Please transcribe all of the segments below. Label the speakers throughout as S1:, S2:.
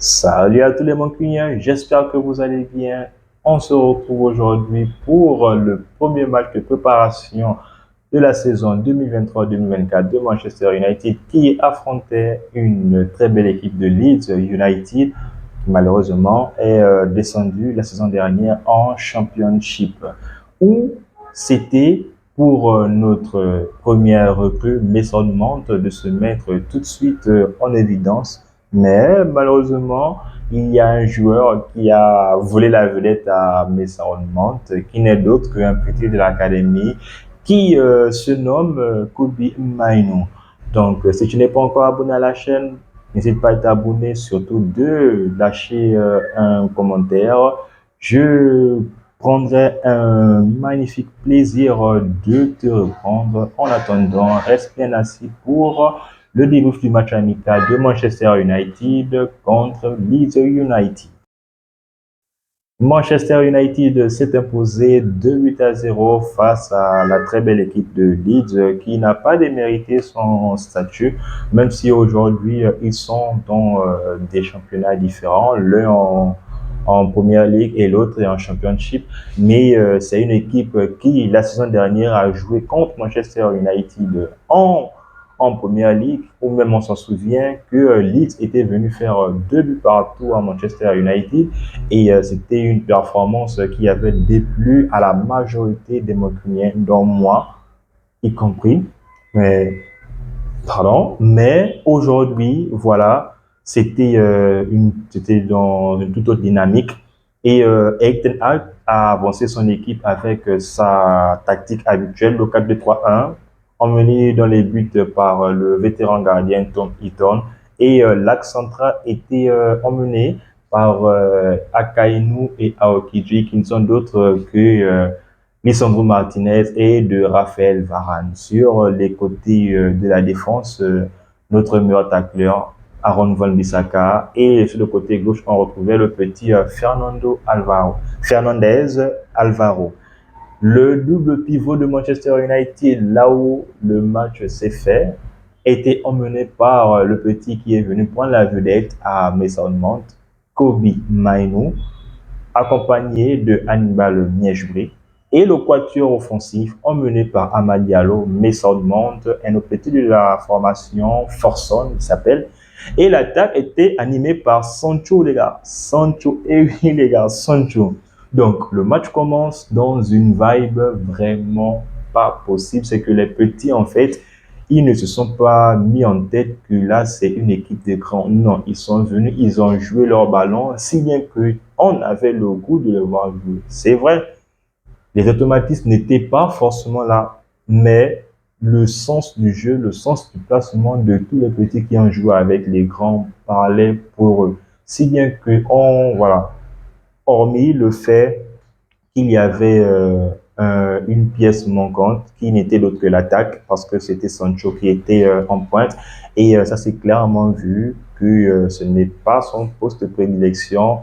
S1: Salut à tous les Mancuniens, j'espère que vous allez bien. On se retrouve aujourd'hui pour le premier match de préparation de la saison 2023-2024 de Manchester United qui affrontait une très belle équipe de Leeds United qui malheureusement est descendue la saison dernière en Championship où c'était pour notre première recrue Mason Mount de se mettre tout de suite en évidence, mais malheureusement il y a un joueur qui a volé la vedette à Mason Mount qui n'est d'autre qu'un petit de l'académie qui se nomme Kobe Mainoo. Donc, si tu n'es pas encore abonné à la chaîne, n'hésite pas à t'abonner, surtout de lâcher un commentaire. Je prendrai un magnifique plaisir de te répondre. En attendant, reste bien assis pour le débrief du match amical de Manchester United contre Leeds United. Manchester United s'est imposé 2 buts à 0 face à la très belle équipe de Leeds qui n'a pas démérité son statut, même si aujourd'hui ils sont dans des championnats différents, l'un en Premier League et l'autre en Championship. Mais c'est une équipe qui, la saison dernière, a joué contre Manchester United en Première League, ou même on s'en souvient que Leeds était venu faire 2 buts partout à Manchester United et c'était une performance qui avait déplu à la majorité des Mancuniens, dont moi, y compris. Mais, pardon, mais aujourd'hui, voilà, c'était dans une toute autre dynamique. Et Erik ten Hag a avancé son équipe avec sa tactique habituelle, le 4-2-3-1, emmené dans les buts par le vétéran gardien Tom Heaton. Et l'axe central était emmené par Akainu et Aokiji, qui ne sont d'autres que Lisandro Martinez et de Raphaël Varane. Sur les côtés de la défense, notre meilleur tacleur, Aaron Wan-Bissaka, et sur le côté gauche, on retrouvait le petit Fernandez Alvaro. Le double pivot de Manchester United, là où le match s'est fait, était emmené par le petit qui est venu prendre la vedette à Mason Mount, Kobe Mainoo, accompagné de Hannibal Miejbri, et le quatuor offensif emmené par Amad Diallo, Mason Mount, un autre petit de la formation Forson, il s'appelle. Et l'attaque était animée par Sancho, les gars. Sancho, et oui, les gars, Sancho. Donc, le match commence dans une vibe vraiment pas possible. C'est que les petits, en fait, ils ne se sont pas mis en tête que là, c'est une équipe de grands. Non, ils sont venus, ils ont joué leur ballon, si bien qu'on avait le goût de le voir jouer. C'est vrai, les automatismes n'étaient pas forcément là, mais le sens du jeu, le sens du placement de tous les petits qui ont joué avec les grands parlait pour eux. Si bien que voilà, hormis le fait qu'il y avait une pièce manquante qui n'était d'autre que l'attaque, parce que c'était Sancho qui était en pointe. Et ça s'est clairement vu que ce n'est pas son poste de prédilection,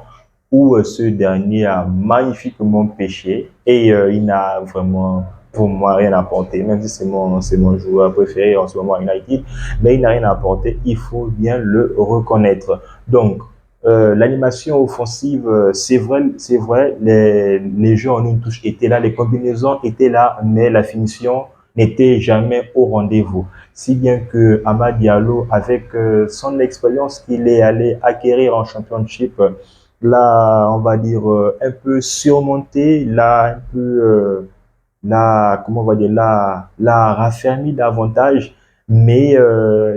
S1: où ce dernier a magnifiquement pêché et il n'a vraiment pour moi rien apporté, même si c'est mon joueur préféré en ce moment à United, mais il n'a rien apporté, il faut bien le reconnaître. Donc, l'animation offensive, c'est vrai, les jeux en une touche étaient là, les combinaisons étaient là, mais la finition n'était jamais au rendez-vous. Si bien que Amad Diallo, avec son expérience qu'il est allé acquérir en championship, là, on va dire, un peu surmonté, là, un peu, là, comment on va dire, là, raffermi davantage. Mais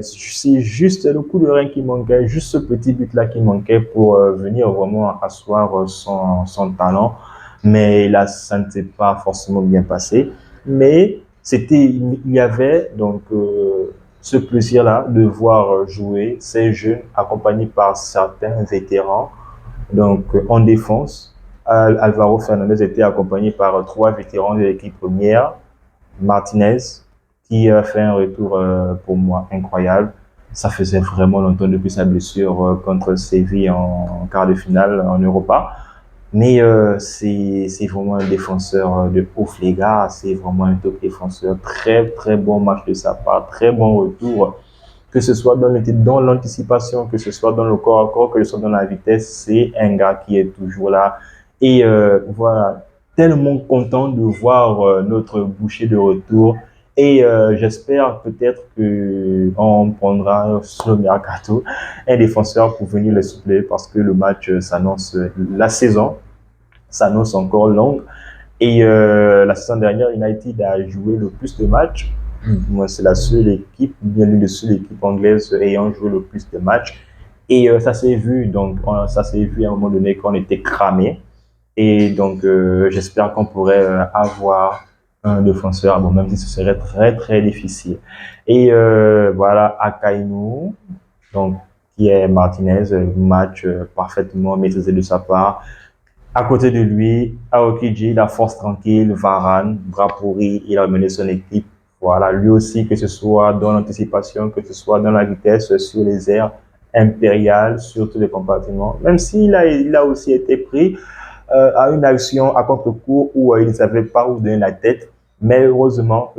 S1: c'est juste le coup de rein qui manquait, juste ce petit but-là qui manquait pour venir vraiment asseoir son talent. Mais là, ça ne s'est pas forcément bien passé. Mais il y avait donc ce plaisir-là de voir jouer ces jeunes accompagnés par certains vétérans. Donc, en défense, Alvaro Fernandez était accompagné par 3 vétérans de l'équipe première. Martinez, qui a fait un retour pour moi incroyable. Ça faisait vraiment longtemps depuis sa blessure contre Séville en quart de finale en Europa. Mais c'est vraiment un défenseur de ouf, les gars. C'est vraiment un top défenseur. Très, très bon match de sa part. Très bon retour que ce soit dans l'anticipation, que ce soit dans le corps à corps, que ce soit dans la vitesse, c'est un gars qui est toujours là. Et voilà, tellement content de voir notre boucher de retour. Et j'espère peut-être que on prendra sur le mercato un défenseur pour venir le suppléer parce que le match s'annonce, la saison s'annonce encore longue. Et la saison dernière, United a joué le plus de matchs. Moi, c'est la seule équipe, bien l'une des seules équipes anglaises ayant joué le plus de matchs. Et ça s'est vu, donc ça s'est vu à un moment donné qu'on était cramé. Et donc, j'espère qu'on pourrait avoir un défenseur, bon, même si ce serait très, très difficile. Et voilà, Akainu, donc, qui est Martinez, match parfaitement maîtrisé de sa part. À côté de lui, Aokiji, la force tranquille, Varane, bras pourri, il a mené son équipe. Voilà, lui aussi, que ce soit dans l'anticipation, que ce soit dans la vitesse, sur les airs, impérial, sur tous les compartiments. Même il a aussi été pris à une action à contre-court où il ne savait pas où donner la tête. Mais heureusement,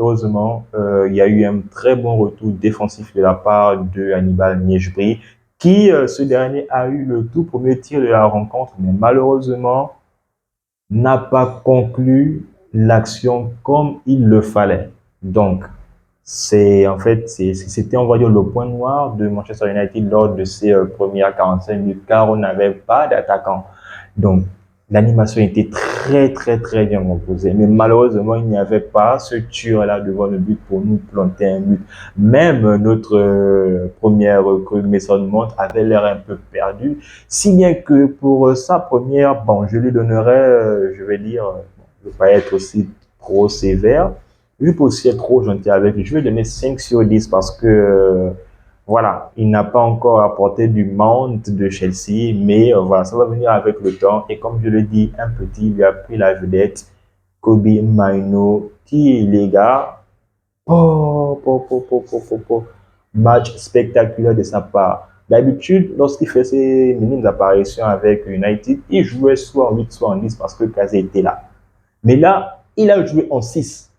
S1: il y a eu un très bon retour défensif de la part de Hannibal Niejbri, qui, ce dernier, a eu le tout premier tir de la rencontre, mais malheureusement, n'a pas conclu l'action comme il le fallait. Donc, c'était, on va dire, le point noir de Manchester United lors de ces premières 45 minutes, car on n'avait pas d'attaquant. Donc, l'animation était très, très, très bien composée. Mais malheureusement, il n'y avait pas ce tir-là devant le but pour nous planter un but. Même notre première recrue, Mason Mount, avait l'air un peu perdu. Si bien que pour sa première, bon, je lui donnerais, je vais dire, je ne vais pas être aussi trop sévère. Je ne vais pas aussi être trop gentil avec lui. Je vais donner 5 sur 10 parce que voilà, il n'a pas encore apporté du Mount de Chelsea, mais voilà, ça va venir avec le temps. Et comme je le dis, un petit lui a pris la vedette, Kobe Maino, qui, les gars, match spectaculaire de sa part. D'habitude, lorsqu'il fait ses minimes apparitions avec United, il jouait soit en 8, soit en 10 parce que Kazé était là. Mais là, il a joué en 6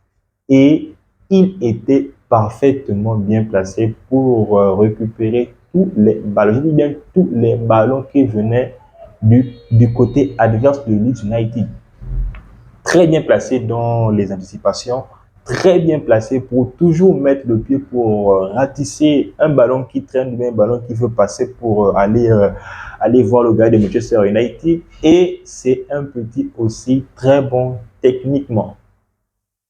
S1: et il était parfaitement bien placé pour récupérer tous les ballons. Je dis bien tous les ballons qui venaient du côté adverse de Leeds United. Très bien placé dans les anticipations, très bien placé pour toujours mettre le pied pour ratisser un ballon qui traîne, un ballon qui veut passer pour aller voir le gars de Manchester United. Et c'est un petit aussi très bon techniquement.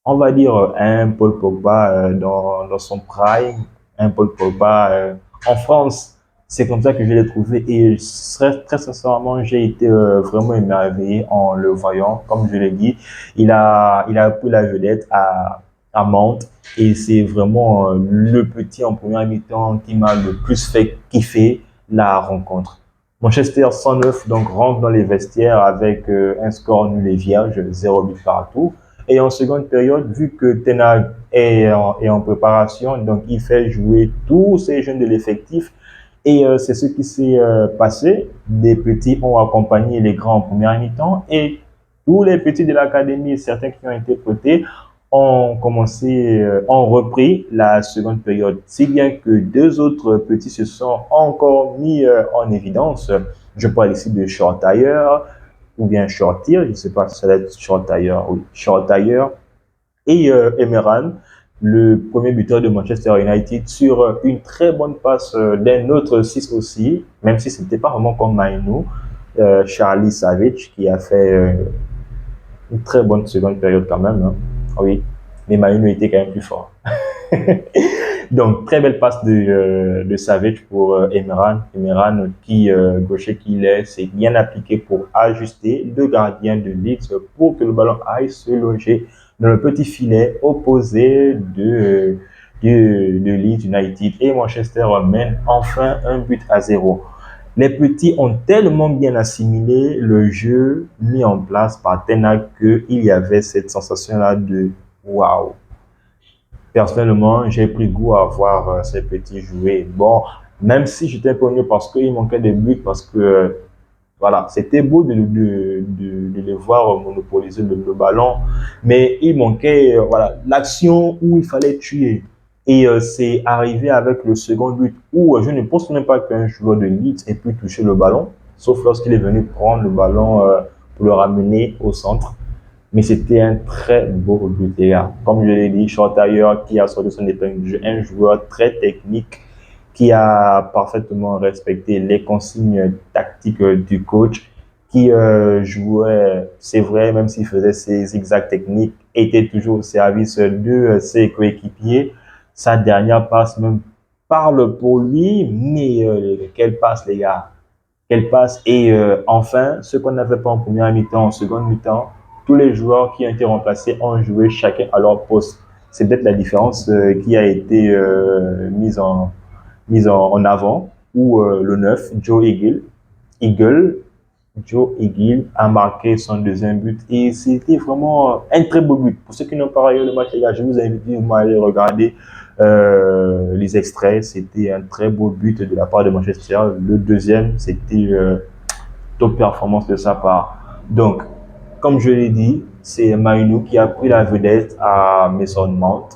S1: On va dire un Paul Pogba dans son prime, un Paul Pogba en France. C'est comme ça que je l'ai trouvé et très sincèrement, j'ai été vraiment émerveillé en le voyant. Comme je l'ai dit, il a pris la vedette à Mantes et c'est vraiment le petit en première mi-temps qui m'a le plus fait kiffer la rencontre. Manchester 109 donc rentre dans les vestiaires avec un score nul et vierge, 0 but partout. Et en seconde période, vu que Ten Hag est en préparation, donc il fait jouer tous ces jeunes de l'effectif. Et c'est ce qui s'est passé. Des petits ont accompagné les grands en première mi-temps et tous les petits de l'académie, certains qui ont été cotés, ont repris la seconde période. Si bien que deux autres petits se sont encore mis en évidence. Je parle ici de Shortire, ou bien Shortir, je ne sais pas si ça va être Shortire, oui, Shortire, et Emeran, le premier buteur de Manchester United, sur une très bonne passe d'un autre 6 aussi, même si ce n'était pas vraiment comme Mainu, Charlie Savage, qui a fait une très bonne seconde période quand même, hein. Oui, mais Mainu était quand même plus fort. Donc, très belle passe de Savage pour Emeran. Emeran, qui, gaucher qu'il est, s'est bien appliqué pour ajuster le gardien de Leeds pour que le ballon aille se loger dans le petit filet opposé de Leeds United. Et Manchester mène enfin un but à 0. Les petits ont tellement bien assimilé le jeu mis en place par Ten Hag qu'il y avait cette sensation-là de waouh. Personnellement, j'ai pris goût à voir ces petits jouer. Bon, même si j'étais un peu ennuyé parce qu'il manquait des buts, parce que voilà, c'était beau de les voir monopoliser le ballon, mais il manquait voilà l'action où il fallait tuer. Et c'est arrivé avec le second but où je ne pense même pas qu'un joueur de Leeds ait pu toucher le ballon, sauf lorsqu'il est venu prendre le ballon pour le ramener au centre. Mais c'était un très beau but, les gars. Comme je l'ai dit, Shortire qui a sorti son épingle du jeu, un joueur très technique qui a parfaitement respecté les consignes tactiques du coach, qui jouait, c'est vrai, même s'il faisait ses zigzags techniques, était toujours au service de ses coéquipiers. Sa dernière passe même parle pour lui, mais quelle passe, les gars, quelle passe. Et enfin, ce qu'on n'avait pas en première mi-temps, en seconde mi-temps, tous les joueurs qui ont été remplacés ont joué chacun à leur poste. C'est peut-être la différence qui a été mise en avant, où le 9, Eagle, Joe Eagle a marqué son deuxième but et c'était vraiment un très beau but. Pour ceux qui n'ont pas regardé le match, les gars, je vous invite à aller regarder les extraits. C'était un très beau but de la part de Manchester. Le deuxième, c'était top performance de sa part. Donc, comme je l'ai dit, c'est Mainu qui a pris la vedette à Mason Mount.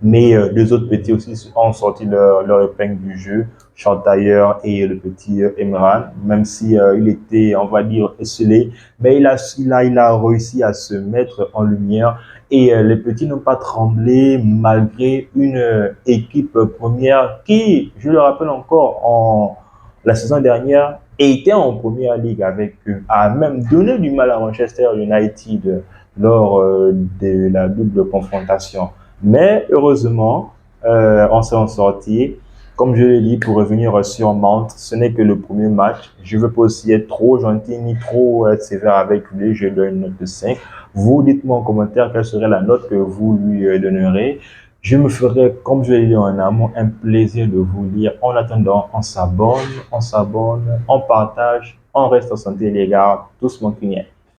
S1: Mais deux autres petits aussi ont sorti leur épingle du jeu, Shortire et le petit Emran, même si il était, on va dire, esselé, mais il a réussi à se mettre en lumière et les petits n'ont pas tremblé malgré une équipe première qui, je le rappelle encore, en la saison dernière était en première ligue avec eux, a même donné du mal à Manchester United lors de la double confrontation. Mais heureusement, on s'en sorti. Comme je l'ai dit, pour revenir sur Mount, ce n'est que le premier match. Je ne veux pas aussi être trop gentil ni trop sévère avec lui. Je donne une note de 5. Vous, dites-moi en commentaire quelle serait la note que vous lui donnerez. Je me ferai, comme je l'ai dit en amont, un plaisir de vous lire. En attendant, on s'abonne, on partage, on reste en santé les gars, tous mon client.